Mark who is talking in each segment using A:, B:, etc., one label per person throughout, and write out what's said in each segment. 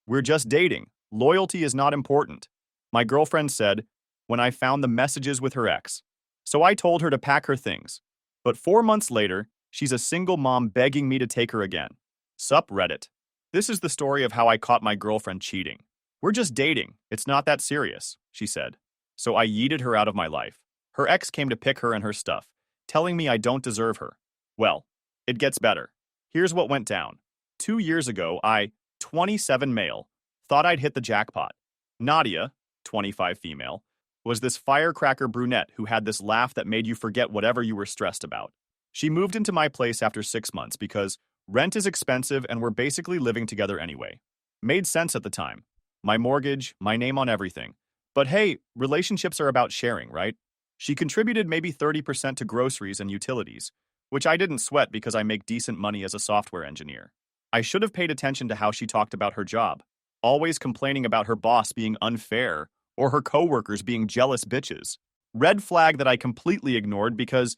A: We're just dating. Loyalty is not important. My girlfriend said when I found the messages with her ex. So I told her to pack her things. But 4 months later, she's a single mom begging me to take her again. Sup, Reddit. This is the story of how I caught my girlfriend cheating. We're just dating. It's not that serious, she said. So I yeeted her out of my life. Her ex came to pick her and her stuff, telling me I don't deserve her. Well, it gets better. Here's what went down. 2 years ago, 27 male, thought I'd hit the jackpot. Nadia, 25 female, was this firecracker brunette who had this laugh that made you forget whatever you were stressed about. She moved into my place after 6 months because rent is expensive and we're basically living together anyway. Made sense at the time. My mortgage, my name on everything. But hey, relationships are about sharing, right? She contributed maybe 30% to groceries and utilities, which I didn't sweat because I make decent money as a software engineer. I should have paid attention to how she talked about her job, always complaining about her boss being unfair or her coworkers being jealous bitches. Red flag that I completely ignored because,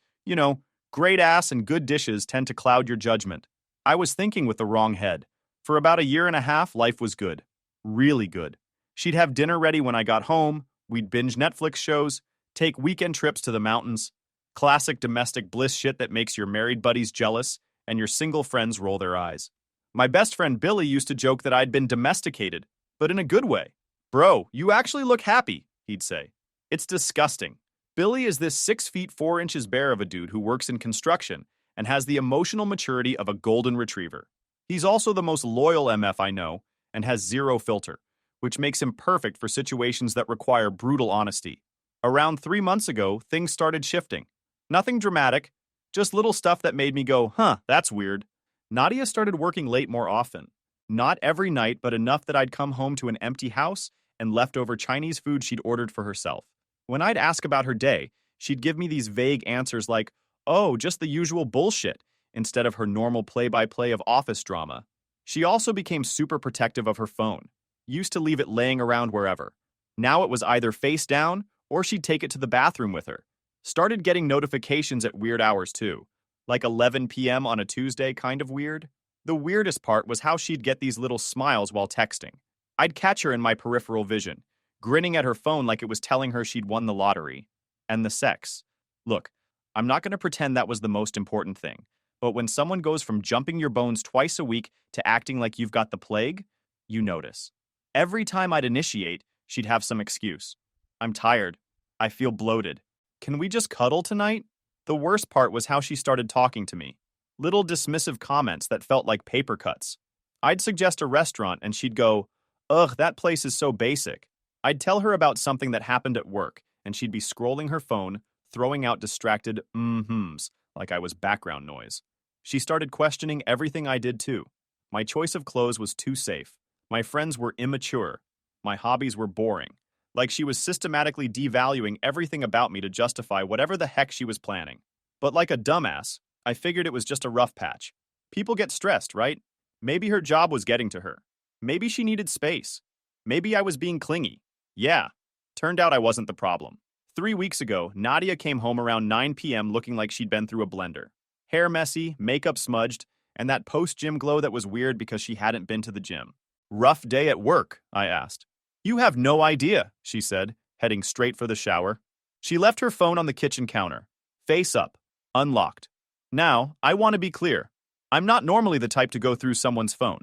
A: great ass and good dishes tend to cloud your judgment. I was thinking with the wrong head. For about a year and a half, life was good. Really good. She'd have dinner ready when I got home, we'd binge Netflix shows, take weekend trips to the mountains. Classic domestic bliss shit that makes your married buddies jealous and your single friends roll their eyes. My best friend Billy used to joke that I'd been domesticated, but in a good way. Bro, you actually look happy, he'd say. It's disgusting. Billy is this 6 feet 4 inches bear of a dude who works in construction and has the emotional maturity of a golden retriever. He's also the most loyal MF I know and has zero filter, which makes him perfect for situations that require brutal honesty. Around 3 months ago, things started shifting. Nothing dramatic, just little stuff that made me go, that's weird. Nadia started working late more often. Not every night, but enough that I'd come home to an empty house and leftover Chinese food she'd ordered for herself. When I'd ask about her day, she'd give me these vague answers like, oh, just the usual bullshit, instead of her normal play-by-play of office drama. She also became super protective of her phone. Used to leave it laying around wherever. Now it was either face down or she'd take it to the bathroom with her. Started getting notifications at weird hours too. Like 11 p.m. on a Tuesday, kind of weird. The weirdest part was how she'd get these little smiles while texting. I'd catch her in my peripheral vision, grinning at her phone like it was telling her she'd won the lottery. And the sex. Look, I'm not going to pretend that was the most important thing, but when someone goes from jumping your bones twice a week to acting like you've got the plague, you notice. Every time I'd initiate, she'd have some excuse. I'm tired. I feel bloated. Can we just cuddle tonight? The worst part was how she started talking to me. Little dismissive comments that felt like paper cuts. I'd suggest a restaurant and she'd go, ugh, that place is so basic. I'd tell her about something that happened at work and she'd be scrolling her phone, throwing out distracted mm-hms like I was background noise. She started questioning everything I did too. My choice of clothes was too safe. My friends were immature. My hobbies were boring. Like she was systematically devaluing everything about me to justify whatever the heck she was planning. But like a dumbass, I figured it was just a rough patch. People get stressed, right? Maybe her job was getting to her. Maybe she needed space. Maybe I was being clingy. Yeah, turned out I wasn't the problem. 3 weeks ago, Nadia came home around 9 p.m. looking like she'd been through a blender. Hair messy, makeup smudged, and that post-gym glow that was weird because she hadn't been to the gym. Rough day at work, I asked. You have no idea, she said, heading straight for the shower. She left her phone on the kitchen counter, face up, unlocked. Now, I want to be clear. I'm not normally the type to go through someone's phone.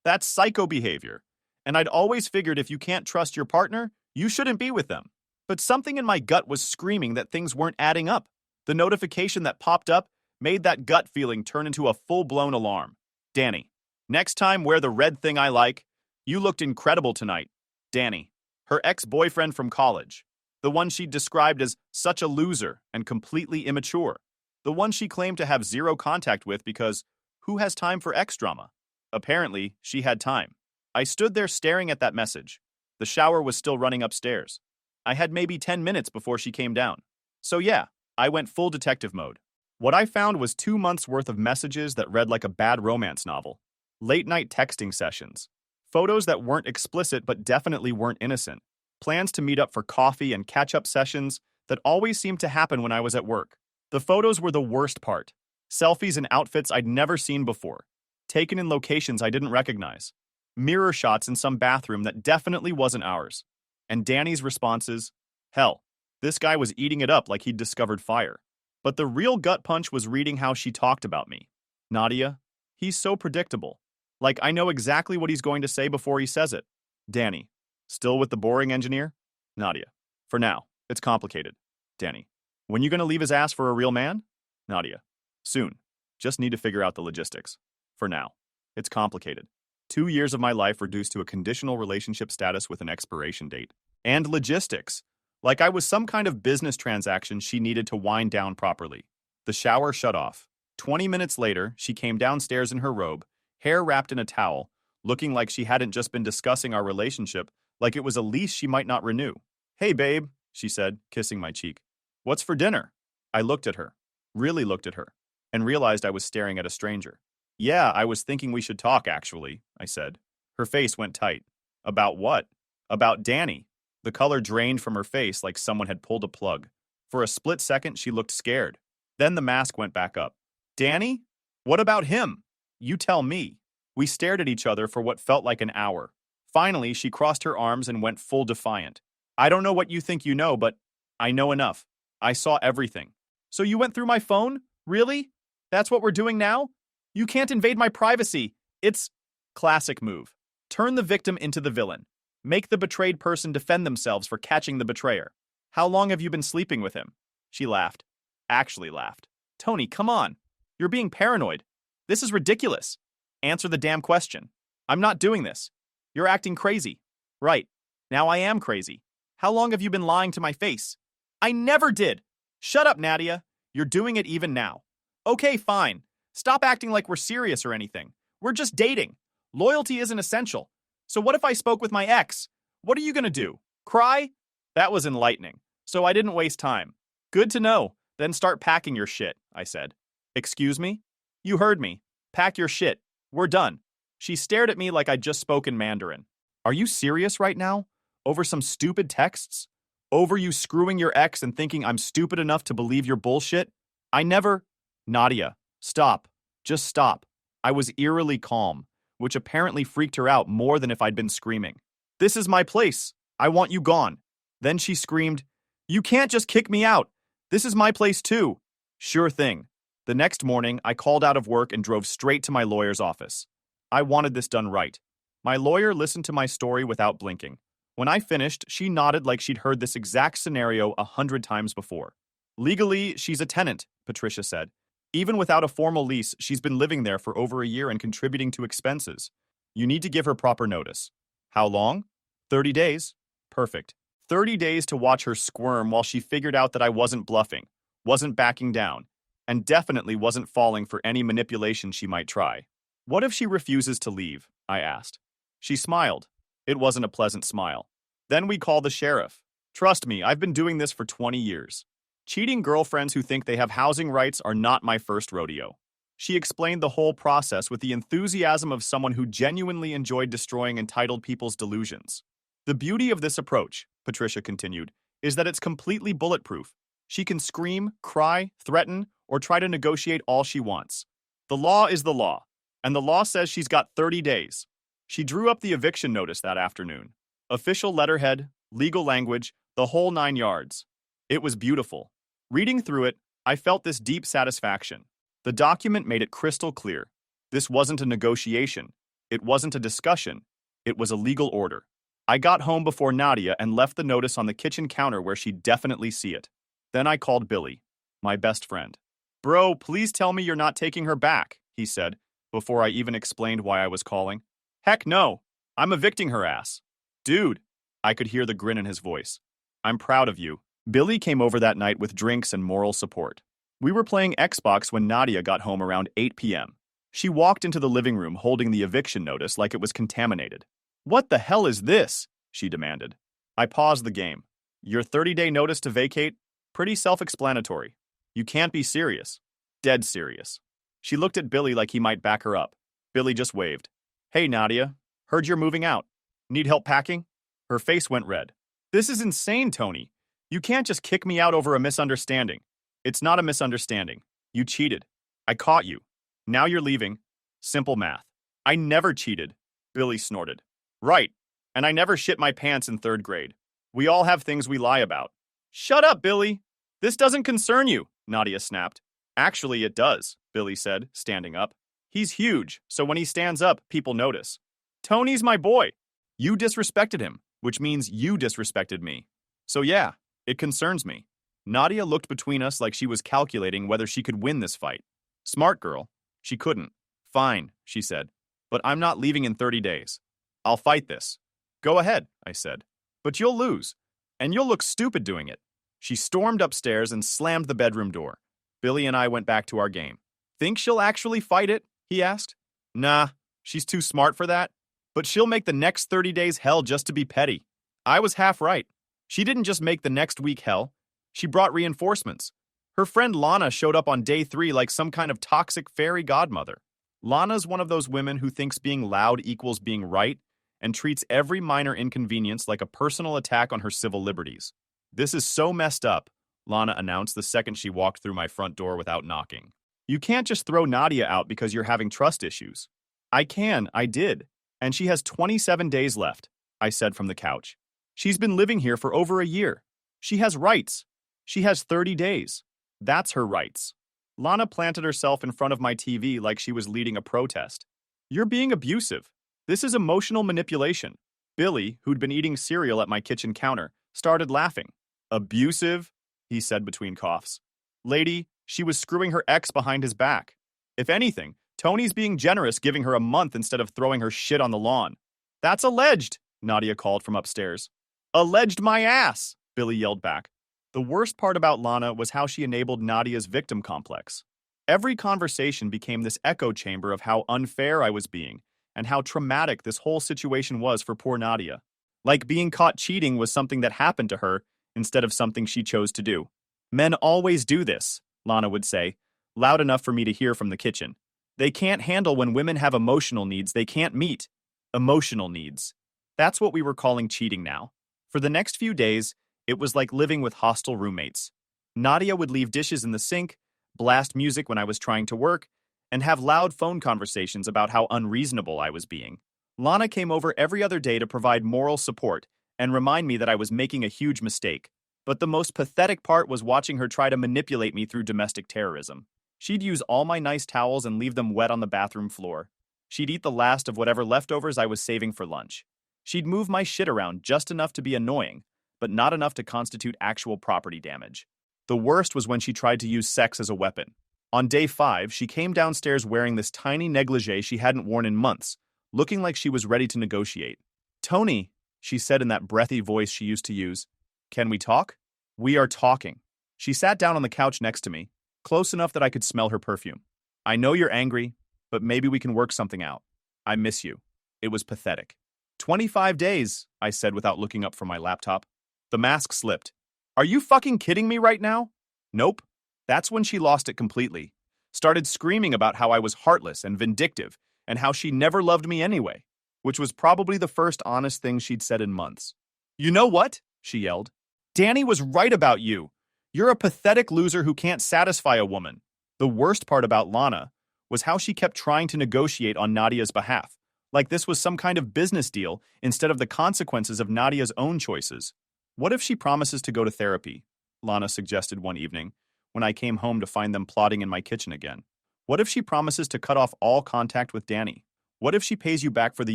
A: That's psycho behavior. And I'd always figured if you can't trust your partner, you shouldn't be with them. But something in my gut was screaming that things weren't adding up. The notification that popped up made that gut feeling turn into a full-blown alarm. Danny, next time wear the red thing I like. You looked incredible tonight. Danny, her ex-boyfriend from college. The one she described as such a loser and completely immature. The one she claimed to have zero contact with because who has time for ex drama? Apparently, she had time. I stood there staring at that message. The shower was still running upstairs. I had maybe 10 minutes before she came down. So yeah, I went full detective mode. What I found was 2 months worth of messages that read like a bad romance novel. Late night texting sessions. Photos that weren't explicit but definitely weren't innocent. Plans to meet up for coffee and catch-up sessions that always seemed to happen when I was at work. The photos were the worst part. Selfies in outfits I'd never seen before. Taken in locations I didn't recognize. mirror shots in some bathroom that definitely wasn't ours. And Danny's responses, hell, this guy was eating it up like he'd discovered fire. But the real gut punch was reading how she talked about me. Nadia, he's so predictable. Like I know exactly what he's going to say before he says it. Danny, still with the boring engineer? Nadia, for now, it's complicated. Danny, when you gonna leave his ass for a real man? Nadia, soon. Just need to figure out the logistics. For now, it's complicated. 2 years of my life reduced to a conditional relationship status with an expiration date. And logistics. Like I was some kind of business transaction she needed to wind down properly. The shower shut off. 20 minutes later, she came downstairs in her robe, hair wrapped in a towel, looking like she hadn't just been discussing our relationship, like it was a lease she might not renew. Hey, babe, she said, kissing my cheek. What's for dinner? I looked at her, really looked at her, and realized I was staring at a stranger. Yeah, I was thinking we should talk, actually, I said. Her face went tight. About what? About Danny. The color drained from her face like someone had pulled a plug. For a split second, she looked scared. Then the mask went back up. Danny? What about him? You tell me. We stared at each other for what felt like an hour. Finally, she crossed her arms and went full defiant. I don't know what you think you know, but I know enough. I saw everything. So you went through my phone? Really? That's what we're doing now? You can't invade my privacy. It's classic move. Turn the victim into the villain. Make the betrayed person defend themselves for catching the betrayer. How long have you been sleeping with him? She laughed. Actually laughed. Tony, come on. You're being paranoid. This is ridiculous. Answer the damn question. I'm not doing this. You're acting crazy. Right. Now I am crazy. How long have you been lying to my face? I never did. Shut up, Nadia. You're doing it even now. Okay, fine. Stop acting like we're serious or anything. We're just dating. Loyalty isn't essential. So what if I spoke with my ex? What are you gonna do? Cry? That was enlightening. So I didn't waste time. Good to know. Then start packing your shit, I said. Excuse me? You heard me. Pack your shit. We're done. She stared at me like I'd just spoken Mandarin. Are you serious right now? Over some stupid texts? Over you screwing your ex and thinking I'm stupid enough to believe your bullshit? I never... Nadia, stop. Just stop. I was eerily calm, which apparently freaked her out more than if I'd been screaming. This is my place. I want you gone. Then she screamed, You can't just kick me out. This is my place too. Sure thing. The next morning, I called out of work and drove straight to my lawyer's office. I wanted this done right. My lawyer listened to my story without blinking. When I finished, she nodded like she'd heard this exact scenario 100 times before. Legally, she's a tenant, Patricia said. Even without a formal lease, she's been living there for over a year and contributing to expenses. You need to give her proper notice. How long? 30 days. Perfect. 30 days to watch her squirm while she figured out that I wasn't bluffing, wasn't backing down, and definitely wasn't falling for any manipulation she might try. What if she refuses to leave? I asked. She smiled. It wasn't a pleasant smile. Then we call the sheriff. Trust me, I've been doing this for 20 years. Cheating girlfriends who think they have housing rights are not my first rodeo. She explained the whole process with the enthusiasm of someone who genuinely enjoyed destroying entitled people's delusions. The beauty of this approach, Patricia continued, is that it's completely bulletproof. She can scream, cry, threaten, or try to negotiate all she wants. The law is the law, and the law says she's got 30 days. She drew up the eviction notice that afternoon. Official letterhead, legal language, the whole 9 yards. It was beautiful. Reading through it, I felt this deep satisfaction. The document made it crystal clear. This wasn't a negotiation. It wasn't a discussion. It was a legal order. I got home before Nadia and left the notice on the kitchen counter where she'd definitely see it. Then I called Billy, my best friend. Bro, please tell me you're not taking her back, he said, before I even explained why I was calling. Heck no. I'm evicting her ass. Dude, I could hear the grin in his voice. I'm proud of you. Billy came over that night with drinks and moral support. We were playing Xbox when Nadia got home around 8 p.m. She walked into the living room holding the eviction notice like it was contaminated. What the hell is this? She demanded. I paused the game. Your 30-day notice to vacate? Pretty self-explanatory. You can't be serious. Dead serious. She looked at Billy like he might back her up. Billy just waved. Hey, Nadia. Heard you're moving out. Need help packing? Her face went red. This is insane, Tony. You can't just kick me out over a misunderstanding. It's not a misunderstanding. You cheated. I caught you. Now you're leaving. Simple math. I never cheated. Billy snorted. Right. And I never shit my pants in third grade. We all have things we lie about. Shut up, Billy. This doesn't concern you, Nadia snapped. Actually, it does, Billy said, standing up. He's huge, so when he stands up, people notice. Tony's my boy. You disrespected him, which means you disrespected me. So yeah, it concerns me. Nadia looked between us like she was calculating whether she could win this fight. Smart girl. She couldn't. Fine, she said. But I'm not leaving in 30 days. I'll fight this. Go ahead, I said. But you'll lose. And you'll look stupid doing it. She stormed upstairs and slammed the bedroom door. Billy and I went back to our game. Think she'll actually fight it? He asked. Nah, she's too smart for that. But she'll make the next 30 days hell just to be petty. I was half right. She didn't just make the next week hell. She brought reinforcements. Her friend Lana showed up on day 3 like some kind of toxic fairy godmother. Lana's one of those women who thinks being loud equals being right and treats every minor inconvenience like a personal attack on her civil liberties. This is so messed up, Lana announced the second she walked through my front door without knocking. You can't just throw Nadia out because you're having trust issues. I did. And she has 27 days left, I said from the couch. She's been living here for over a year. She has rights. She has 30 days. That's her rights. Lana planted herself in front of my TV like she was leading a protest. You're being abusive. This is emotional manipulation. Billy, who'd been eating cereal at my kitchen counter, started laughing. Abusive? He said between coughs. Lady, she was screwing her ex behind his back. If anything, Tony's being generous giving her a month instead of throwing her shit on the lawn. That's alleged, Nadia called from upstairs. Alleged my ass, Billy yelled back. The worst part about Lana was how she enabled Nadia's victim complex. Every conversation became this echo chamber of how unfair I was being and how traumatic this whole situation was for poor Nadia. Like being caught cheating was something that happened to her instead of something she chose to do. Men always do this, Lana would say, loud enough for me to hear from the kitchen. They can't handle when women have emotional needs they can't meet. Emotional needs. That's what we were calling cheating now. For the next few days, it was like living with hostile roommates. Nadia would leave dishes in the sink, blast music when I was trying to work, and have loud phone conversations about how unreasonable I was being. Lana came over every other day to provide moral support and remind me that I was making a huge mistake. But the most pathetic part was watching her try to manipulate me through domestic terrorism. She'd use all my nice towels and leave them wet on the bathroom floor. She'd eat the last of whatever leftovers I was saving for lunch. She'd move my shit around just enough to be annoying, but not enough to constitute actual property damage. The worst was when she tried to use sex as a weapon. On day 5, she came downstairs wearing this tiny negligee she hadn't worn in months, looking like she was ready to negotiate. Tony, she said in that breathy voice she used to use, can we talk? We are talking. She sat down on the couch next to me, close enough that I could smell her perfume. I know you're angry, but maybe we can work something out. I miss you. It was pathetic. 25 days, I said without looking up from my laptop. The mask slipped. Are you fucking kidding me right now? Nope. That's when she lost it completely. Started screaming about how I was heartless and vindictive, and how she never loved me anyway, which was probably the first honest thing she'd said in months. You know what? She yelled. Danny was right about you. You're a pathetic loser who can't satisfy a woman. The worst part about Lana was how she kept trying to negotiate on Nadia's behalf, like this was some kind of business deal instead of the consequences of Nadia's own choices. What if she promises to go to therapy? Lana suggested one evening, when I came home to find them plotting in my kitchen again. What if she promises to cut off all contact with Danny? What if she pays you back for the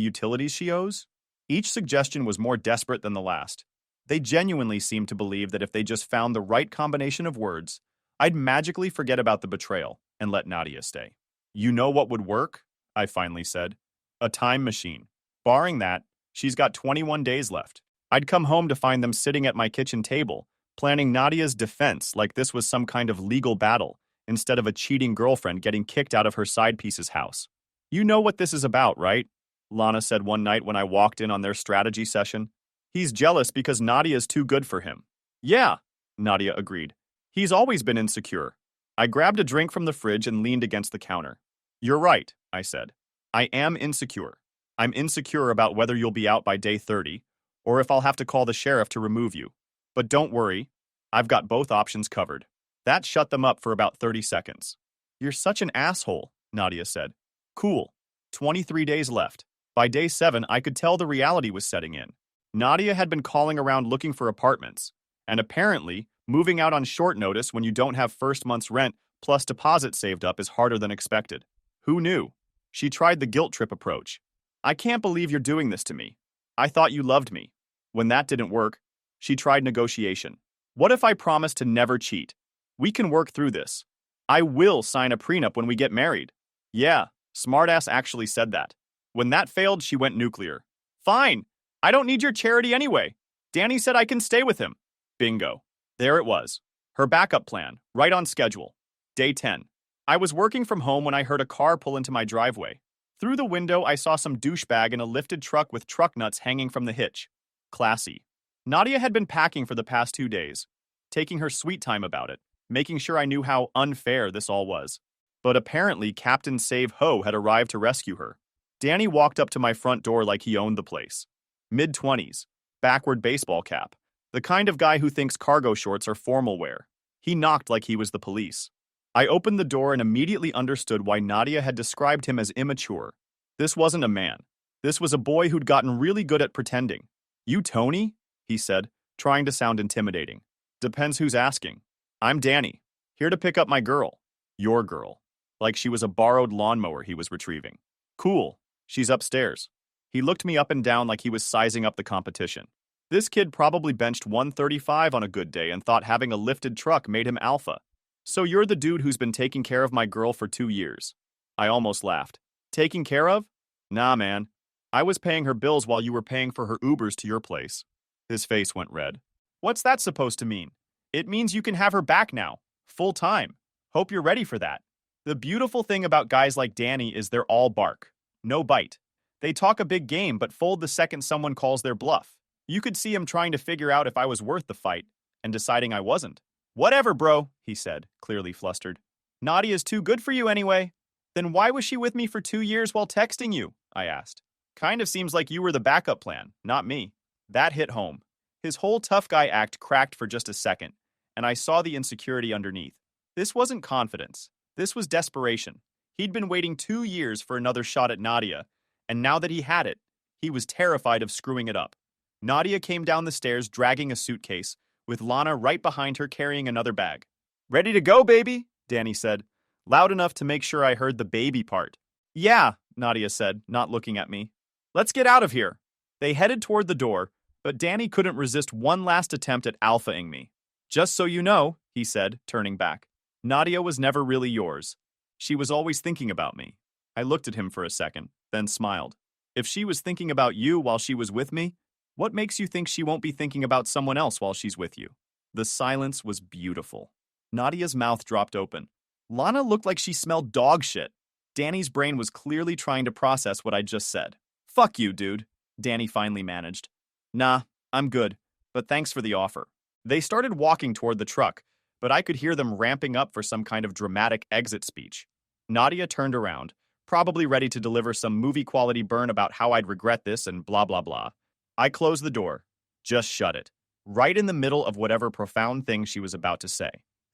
A: utilities she owes? Each suggestion was more desperate than the last. They genuinely seemed to believe that if they just found the right combination of words, I'd magically forget about the betrayal and let Nadia stay. You know what would work? I finally said. A time machine. Barring that, she's got 21 days left. I'd come home to find them sitting at my kitchen table, planning Nadia's defense like this was some kind of legal battle, instead of a cheating girlfriend getting kicked out of her side piece's house. You know what this is about, right? Lana said one night when I walked in on their strategy session. He's jealous because Nadia's too good for him. Yeah, Nadia agreed. He's always been insecure. I grabbed a drink from the fridge and leaned against the counter. You're right, I said. I am insecure. I'm insecure about whether you'll be out by day 30, or if I'll have to call the sheriff to remove you. But don't worry, I've got both options covered. That shut them up for about 30 seconds. You're such an asshole, Nadia said. Cool. 23 days left. By day 7, I could tell the reality was setting in. Nadia had been calling around looking for apartments, and apparently, moving out on short notice when you don't have first month's rent plus deposit saved up is harder than expected. Who knew? She tried the guilt trip approach. I can't believe you're doing this to me. I thought you loved me. When that didn't work, she tried negotiation. What if I promise to never cheat? We can work through this. I will sign a prenup when we get married. Yeah, smartass actually said that. When that failed, she went nuclear. Fine. I don't need your charity anyway. Danny said I can stay with him. Bingo. There it was. Her backup plan, right on schedule. Day 10. I was working from home when I heard a car pull into my driveway. Through the window, I saw some douchebag in a lifted truck with truck nuts hanging from the hitch. Classy. Nadia had been packing for the past 2 days, taking her sweet time about it, making sure I knew how unfair this all was. But apparently, Captain Save Ho had arrived to rescue her. Danny walked up to my front door like he owned the place. Mid-20s, backward baseball cap, the kind of guy who thinks cargo shorts are formal wear. He knocked like he was the police. I opened the door and immediately understood why Nadia had described him as immature. This wasn't a man. This was a boy who'd gotten really good at pretending. You Tony? He said, trying to sound intimidating. Depends who's asking. I'm Danny, here to pick up my girl. Your girl. Like she was a borrowed lawnmower he was retrieving. Cool. She's upstairs. He looked me up and down like he was sizing up the competition. This kid probably benched 135 on a good day and thought having a lifted truck made him alpha. So you're the dude who's been taking care of my girl for 2 years. I almost laughed. Taking care of? Nah, man. I was paying her bills while you were paying for her Ubers to your place. His face went red. What's that supposed to mean? It means you can have her back now. Full time. Hope you're ready for that. The beautiful thing about guys like Danny is they're all bark. No bite. They talk a big game but fold the second someone calls their bluff. You could see him trying to figure out if I was worth the fight, and deciding I wasn't. Whatever, bro, he said, clearly flustered. Nadia's too good for you anyway. Then why was she with me for 2 years while texting you? I asked. Kind of seems like you were the backup plan, not me. That hit home. His whole tough guy act cracked for just a second, and I saw the insecurity underneath. This wasn't confidence. This was desperation. He'd been waiting 2 years for another shot at Nadia, and now that he had it, he was terrified of screwing it up. Nadia came down the stairs dragging a suitcase, with Lana right behind her carrying another bag. Ready to go, baby, Danny said, loud enough to make sure I heard the baby part. Yeah, Nadia said, not looking at me. Let's get out of here. They headed toward the door, but Danny couldn't resist one last attempt at alphaing me. Just so you know, he said, turning back, Nadia was never really yours. She was always thinking about me. I looked at him for a second, then smiled. If she was thinking about you while she was with me, what makes you think she won't be thinking about someone else while she's with you? The silence was beautiful. Nadia's mouth dropped open. Lana looked like she smelled dog shit. Danny's brain was clearly trying to process what I'd just said. Fuck you, dude, Danny finally managed. Nah, I'm good, but thanks for the offer. They started walking toward the truck, but I could hear them ramping up for some kind of dramatic exit speech. Nadia turned around, probably ready to deliver some movie-quality burn about how I'd regret this and blah blah blah. I closed the door. Just shut it. Right in the middle of whatever profound thing she was about to say.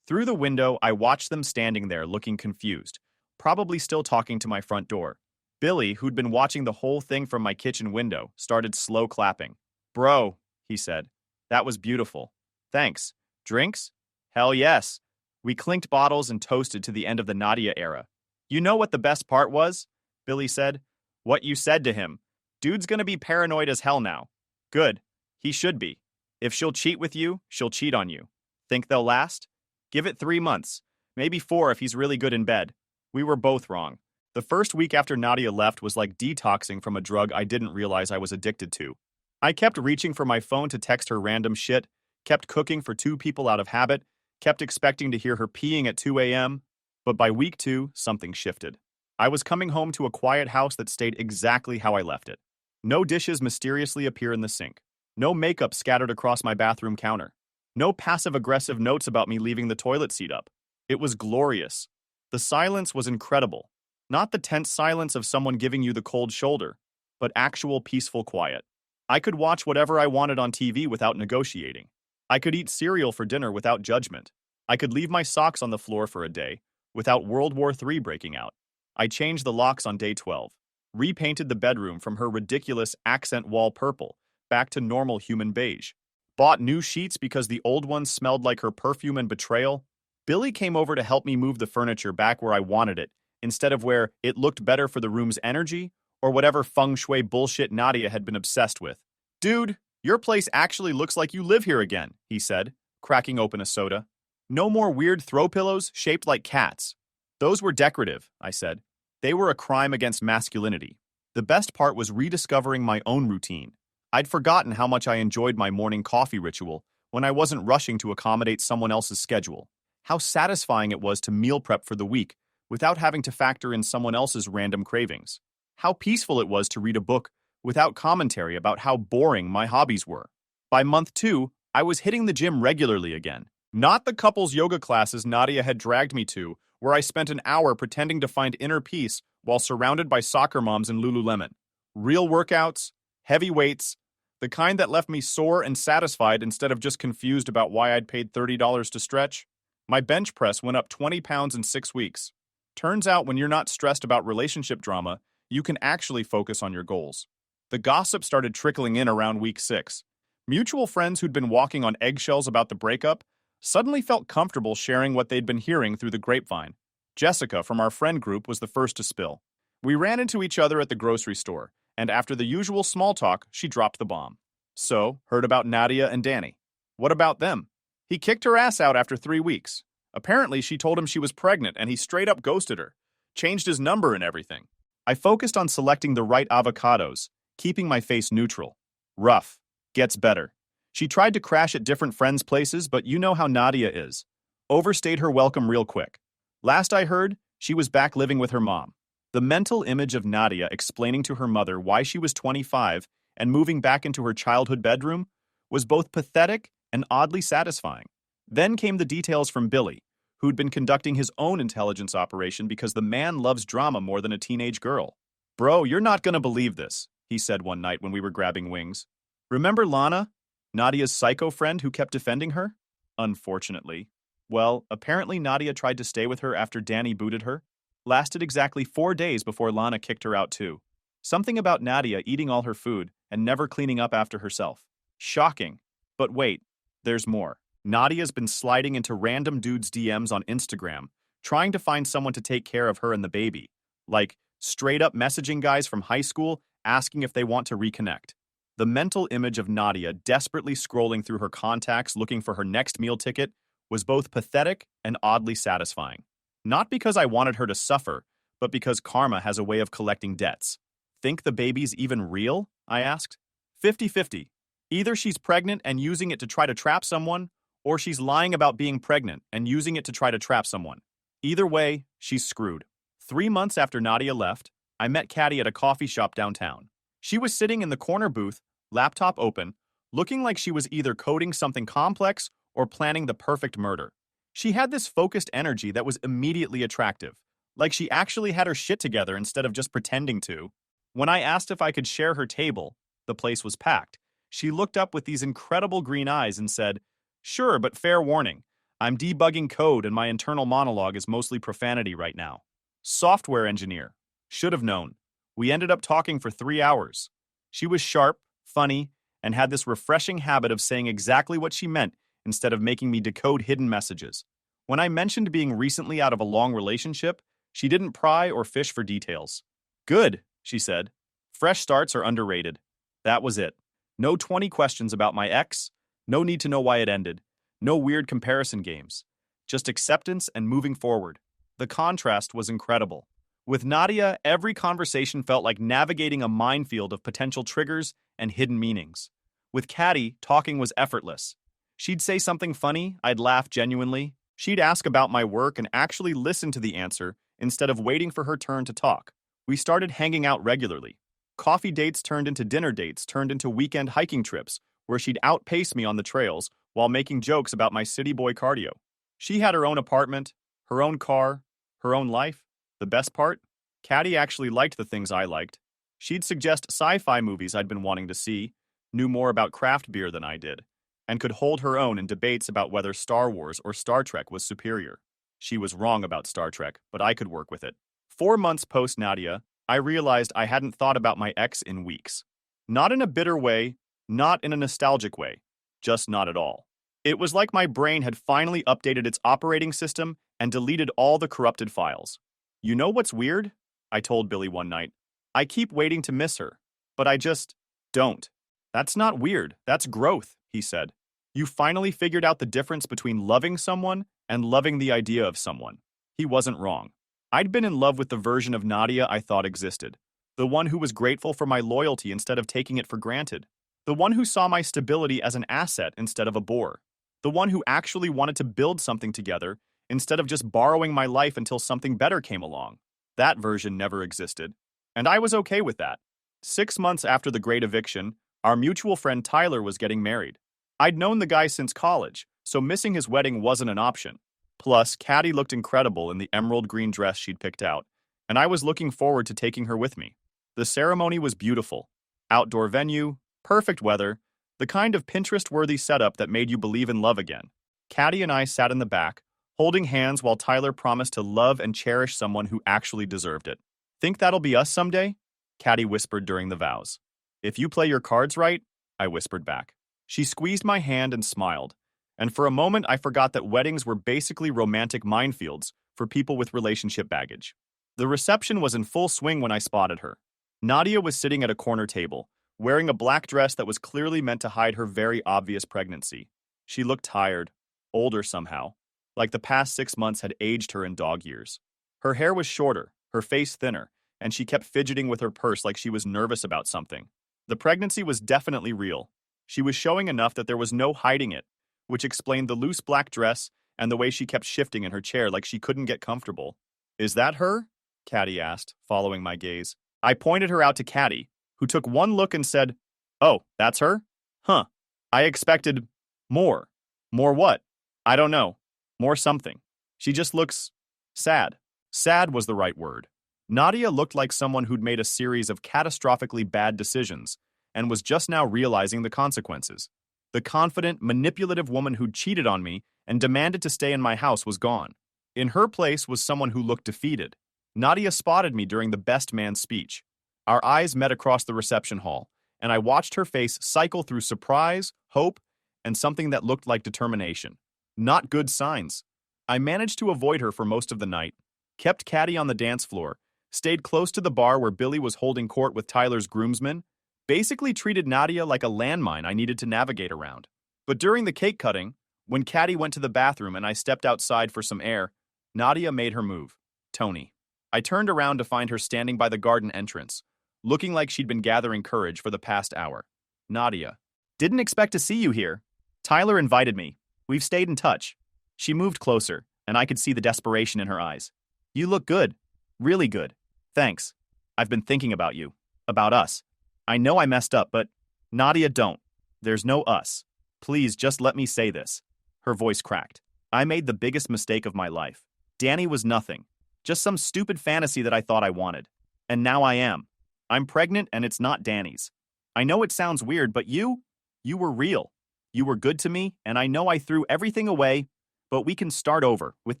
A: Through the window, I watched them standing there looking confused, probably still talking to my front door. Billy, who'd been watching the whole thing from my kitchen window, started slow clapping. Bro, he said. That was beautiful. Thanks. Drinks? Hell yes. We clinked bottles and toasted to the end of the Nadia era. You know what the best part was? Billy said. What you said to him. Dude's gonna be paranoid as hell now. Good. He should be. If she'll cheat with you, she'll cheat on you. Think they'll last? Give it 3 months. Maybe 4 if he's really good in bed. We were both wrong. The first week after Nadia left was like detoxing from a drug I didn't realize I was addicted to. I kept reaching for my phone to text her random shit, kept cooking for 2 people out of habit, kept expecting to hear her peeing at 2 a.m., but by week 2, something shifted. I was coming home to a quiet house that stayed exactly how I left it. No dishes mysteriously appear in the sink. No makeup scattered across my bathroom counter. No passive-aggressive notes about me leaving the toilet seat up. It was glorious. The silence was incredible. Not the tense silence of someone giving you the cold shoulder, but actual peaceful quiet. I could watch whatever I wanted on TV without negotiating. I could eat cereal for dinner without judgment. I could leave my socks on the floor for a day without World War III breaking out. I changed the locks on day 12. repainted the bedroom from her ridiculous accent wall purple back to normal human beige, bought new sheets because the old ones smelled like her perfume and betrayal. Billy came over to help me move the furniture back where I wanted it, instead of where it looked better for the room's energy or whatever feng shui bullshit Nadia had been obsessed with. Dude, your place actually looks like you live here again, he said, cracking open a soda. No more weird throw pillows shaped like cats. Those were decorative, I said. They were a crime against masculinity. The best part was rediscovering my own routine. I'd forgotten how much I enjoyed my morning coffee ritual when I wasn't rushing to accommodate someone else's schedule. How satisfying it was to meal prep for the week without having to factor in someone else's random cravings. How peaceful it was to read a book without commentary about how boring my hobbies were. By month 2, I was hitting the gym regularly again. Not the couples yoga classes Nadia had dragged me to, where I spent an hour pretending to find inner peace while surrounded by soccer moms in Lululemon. Real workouts, heavy weights, the kind that left me sore and satisfied instead of just confused about why I'd paid $30 to stretch. My bench press went up 20 pounds in 6 weeks. Turns out when you're not stressed about relationship drama, you can actually focus on your goals. The gossip started trickling in around week 6. Mutual friends who'd been walking on eggshells about the breakup suddenly felt comfortable sharing what they'd been hearing through the grapevine. Jessica from our friend group was the first to spill. We ran into each other at the grocery store, and after the usual small talk, she dropped the bomb. So, heard about Nadia and Danny. What about them? He kicked her ass out after 3 weeks. Apparently, she told him she was pregnant and he straight up ghosted her. Changed his number and everything. I focused on selecting the right avocados, keeping my face neutral. Rough. Gets better. She tried to crash at different friends' places, but you know how Nadia is. Overstayed her welcome real quick. Last I heard, she was back living with her mom. The mental image of Nadia explaining to her mother why she was 25 and moving back into her childhood bedroom was both pathetic and oddly satisfying. Then came the details from Billy, who'd been conducting his own intelligence operation because the man loves drama more than a teenage girl. Bro, you're not gonna believe this, he said one night when we were grabbing wings. Remember Lana, Nadia's psycho friend who kept defending her? Unfortunately. Well, apparently Nadia tried to stay with her after Danny booted her. Lasted exactly 4 days before Lana kicked her out too. Something about Nadia eating all her food and never cleaning up after herself. Shocking. But wait, there's more. Nadia's been sliding into random dudes' DMs on Instagram, trying to find someone to take care of her and the baby. Like, straight up messaging guys from high school asking if they want to reconnect. The mental image of Nadia desperately scrolling through her contacts looking for her next meal ticket was both pathetic and oddly satisfying. Not because I wanted her to suffer, but because karma has a way of collecting debts. Think the baby's even real? I asked. 50-50. Either she's pregnant and using it to try to trap someone, or she's lying about being pregnant and using it to try to trap someone. Either way, she's screwed. 3 months after Nadia left, I met Caddy at a coffee shop downtown. She was sitting in the corner booth, laptop open, looking like she was either coding something complex or planning the perfect murder. She had this focused energy that was immediately attractive, like she actually had her shit together instead of just pretending to. When I asked if I could share her table, the place was packed. She looked up with these incredible green eyes and said, "Sure, but fair warning. I'm debugging code and my internal monologue is mostly profanity right now." Software engineer. Should have known. We ended up talking for 3 hours. She was sharp, funny, and had this refreshing habit of saying exactly what she meant instead of making me decode hidden messages. When I mentioned being recently out of a long relationship, she didn't pry or fish for details. "Good," she said. "Fresh starts are underrated." That was it. No 20 questions about my ex, no need to know why it ended, no weird comparison games. Just acceptance and moving forward. The contrast was incredible. With Nadia, every conversation felt like navigating a minefield of potential triggers and hidden meanings. With Caddy, talking was effortless. She'd say something funny, I'd laugh genuinely. She'd ask about my work and actually listen to the answer instead of waiting for her turn to talk. We started hanging out regularly. Coffee dates turned into dinner dates, turned into weekend hiking trips, where she'd outpace me on the trails while making jokes about my city boy cardio. She had her own apartment, her own car, her own life. The best part? Caddy actually liked the things I liked. She'd suggest sci-fi movies I'd been wanting to see, knew more about craft beer than I did, and could hold her own in debates about whether Star Wars or Star Trek was superior. She was wrong about Star Trek, but I could work with it. 4 months post Nadia, I realized I hadn't thought about my ex in weeks. Not in a bitter way, not in a nostalgic way, just not at all. It was like my brain had finally updated its operating system and deleted all the corrupted files. You know what's weird? I told Billy one night. I keep waiting to miss her, but I just don't. That's not weird, that's growth, he said. You finally figured out the difference between loving someone and loving the idea of someone. He wasn't wrong. I'd been in love with the version of Nadia I thought existed, the one who was grateful for my loyalty instead of taking it for granted, the one who saw my stability as an asset instead of a bore, the one who actually wanted to build something together instead of just borrowing my life until something better came along. That version never existed, and I was okay with that. 6 months after the great eviction, our mutual friend Tyler was getting married. I'd known the guy since college, so missing his wedding wasn't an option. Plus, Caddy looked incredible in the emerald green dress she'd picked out, and I was looking forward to taking her with me. The ceremony was beautiful. Outdoor venue, perfect weather, the kind of Pinterest-worthy setup that made you believe in love again. Caddy and I sat in the back, holding hands while Tyler promised to love and cherish someone who actually deserved it. Think that'll be us someday? Caddy whispered during the vows. If you play your cards right, I whispered back. She squeezed my hand and smiled, and for a moment I forgot that weddings were basically romantic minefields for people with relationship baggage. The reception was in full swing when I spotted her. Nadia was sitting at a corner table, wearing a black dress that was clearly meant to hide her very obvious pregnancy. She looked tired, older somehow, like the past 6 months had aged her in dog years. Her hair was shorter, her face thinner, and she kept fidgeting with her purse like she was nervous about something. The pregnancy was definitely real. She was showing enough that there was no hiding it, which explained the loose black dress and the way she kept shifting in her chair like she couldn't get comfortable. Is that her? Caddy asked, following my gaze. I pointed her out to Caddy, who took one look and said, "Oh, that's her? Huh. I expected more. More what? I don't know. More something. She just looks sad." Sad was the right word. Nadia looked like someone who'd made a series of catastrophically bad decisions and was just now realizing the consequences. The confident, manipulative woman who'd cheated on me and demanded to stay in my house was gone. In her place was someone who looked defeated. Nadia spotted me during the best man speech. Our eyes met across the reception hall, and I watched her face cycle through surprise, hope, and something that looked like determination. Not good signs. I managed to avoid her for most of the night, kept Caddy on the dance floor, stayed close to the bar where Billy was holding court with Tyler's groomsmen, basically treated Nadia like a landmine I needed to navigate around. But during the cake cutting, when Caddy went to the bathroom and I stepped outside for some air, Nadia made her move. Tony. I turned around to find her standing by the garden entrance, looking like she'd been gathering courage for the past hour. Nadia. Didn't expect to see you here. Tyler invited me. We've stayed in touch. She moved closer, and I could see the desperation in her eyes. You look good. Really good. Thanks. I've been thinking about you. About us. I know I messed up, but Nadia, don't. There's no us. Please just let me say this. Her voice cracked. I made the biggest mistake of my life. Danny was nothing. Just some stupid fantasy that I thought I wanted. And now I am. I'm pregnant and it's not Danny's. I know it sounds weird, but you were real. You were good to me, and I know I threw everything away, but we can start over with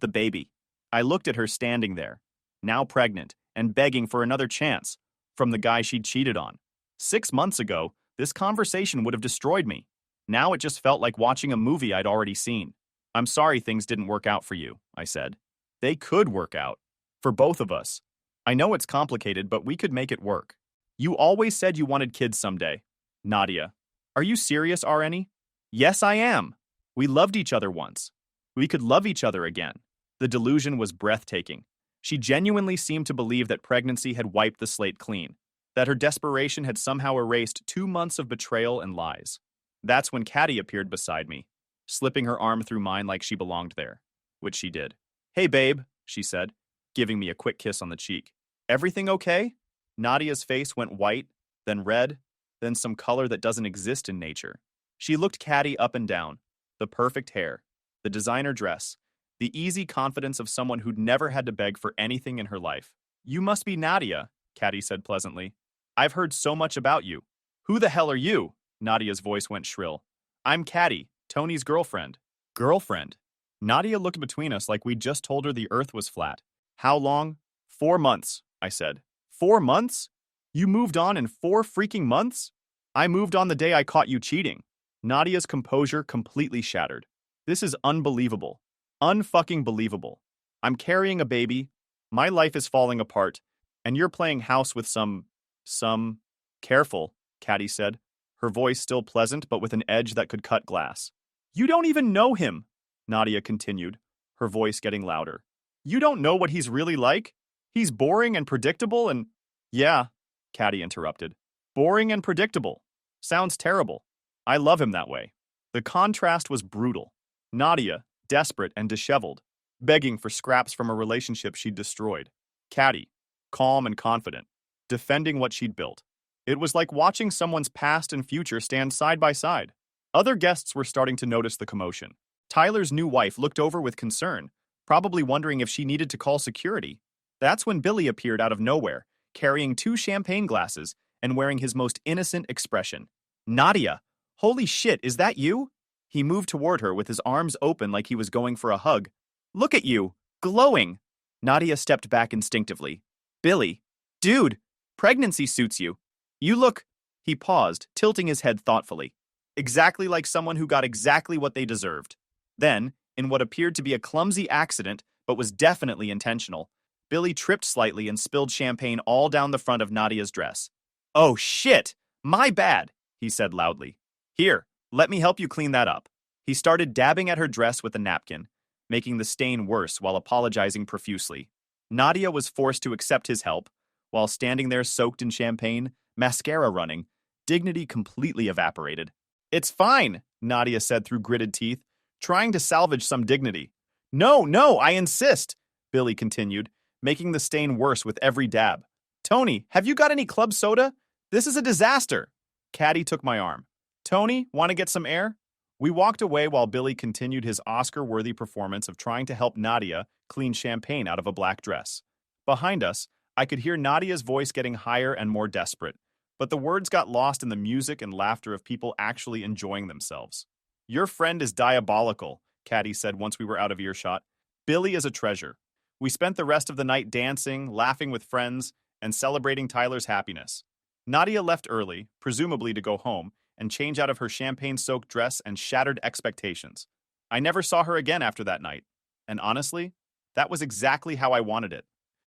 A: the baby. I looked at her standing there, now pregnant, and begging for another chance from the guy she'd cheated on. 6 months ago, this conversation would have destroyed me. Now it just felt like watching a movie I'd already seen. I'm sorry things didn't work out for you, I said. They could work out. For both of us. I know it's complicated, but we could make it work. You always said you wanted kids someday. Nadia. Are you serious, Areni? Yes, I am. We loved each other once. We could love each other again. The delusion was breathtaking. She genuinely seemed to believe that pregnancy had wiped the slate clean, that her desperation had somehow erased 2 months of betrayal and lies. That's when Caddy appeared beside me, slipping her arm through mine like she belonged there, which she did. Hey, babe, she said, giving me a quick kiss on the cheek. Everything okay? Nadia's face went white, then red, then some color that doesn't exist in nature. She looked Caddy up and down, the perfect hair, the designer dress, the easy confidence of someone who'd never had to beg for anything in her life. You must be Nadia, Caddy said pleasantly. I've heard so much about you. Who the hell are you? Nadia's voice went shrill. I'm Caddy, Tony's girlfriend. Girlfriend? Nadia looked between us like we'd just told her the earth was flat. How long? 4 months, I said. 4 months? You moved on in 4 freaking months? I moved on the day I caught you cheating. Nadia's composure completely shattered. This is unbelievable. Unfucking believable. I'm carrying a baby, my life is falling apart, and you're playing house with some... Careful, Caddy said, her voice still pleasant but with an edge that could cut glass. You don't even know him, Nadia continued, her voice getting louder. You don't know what he's really like? He's boring and predictable and... Yeah, Caddy interrupted. Boring and predictable. Sounds terrible. I love him that way. The contrast was brutal. Nadia, desperate and disheveled, begging for scraps from a relationship she'd destroyed. Caddy, calm and confident, defending what she'd built. It was like watching someone's past and future stand side by side. Other guests were starting to notice the commotion. Tyler's new wife looked over with concern, probably wondering if she needed to call security. That's when Billy appeared out of nowhere, carrying 2 champagne glasses and wearing his most innocent expression. Nadia, holy shit, is that you? He moved toward her with his arms open like he was going for a hug. Look at you, glowing. Nadia stepped back instinctively. Billy, dude, pregnancy suits you. You look... He paused, tilting his head thoughtfully. Exactly like someone who got exactly what they deserved. Then, in what appeared to be a clumsy accident, but was definitely intentional, Billy tripped slightly and spilled champagne all down the front of Nadia's dress. Oh shit! My bad, he said loudly. Here, let me help you clean that up. He started dabbing at her dress with a napkin, making the stain worse while apologizing profusely. Nadia was forced to accept his help, while standing there soaked in champagne, mascara running, dignity completely evaporated. It's fine, Nadia said through gritted teeth, trying to salvage some dignity. No, I insist, Billy continued, making the stain worse with every dab. Tony, have you got any club soda? This is a disaster. Caddy took my arm. Tony, want to get some air? We walked away while Billy continued his Oscar-worthy performance of trying to help Nadia clean champagne out of a black dress. Behind us, I could hear Nadia's voice getting higher and more desperate, but the words got lost in the music and laughter of people actually enjoying themselves. Your friend is diabolical, Caddy said once we were out of earshot. Billy is a treasure. We spent the rest of the night dancing, laughing with friends, and celebrating Tyler's happiness. Nadia left early, presumably to go home, and change out of her champagne-soaked dress and shattered expectations. I never saw her again after that night. And honestly, that was exactly how I wanted it.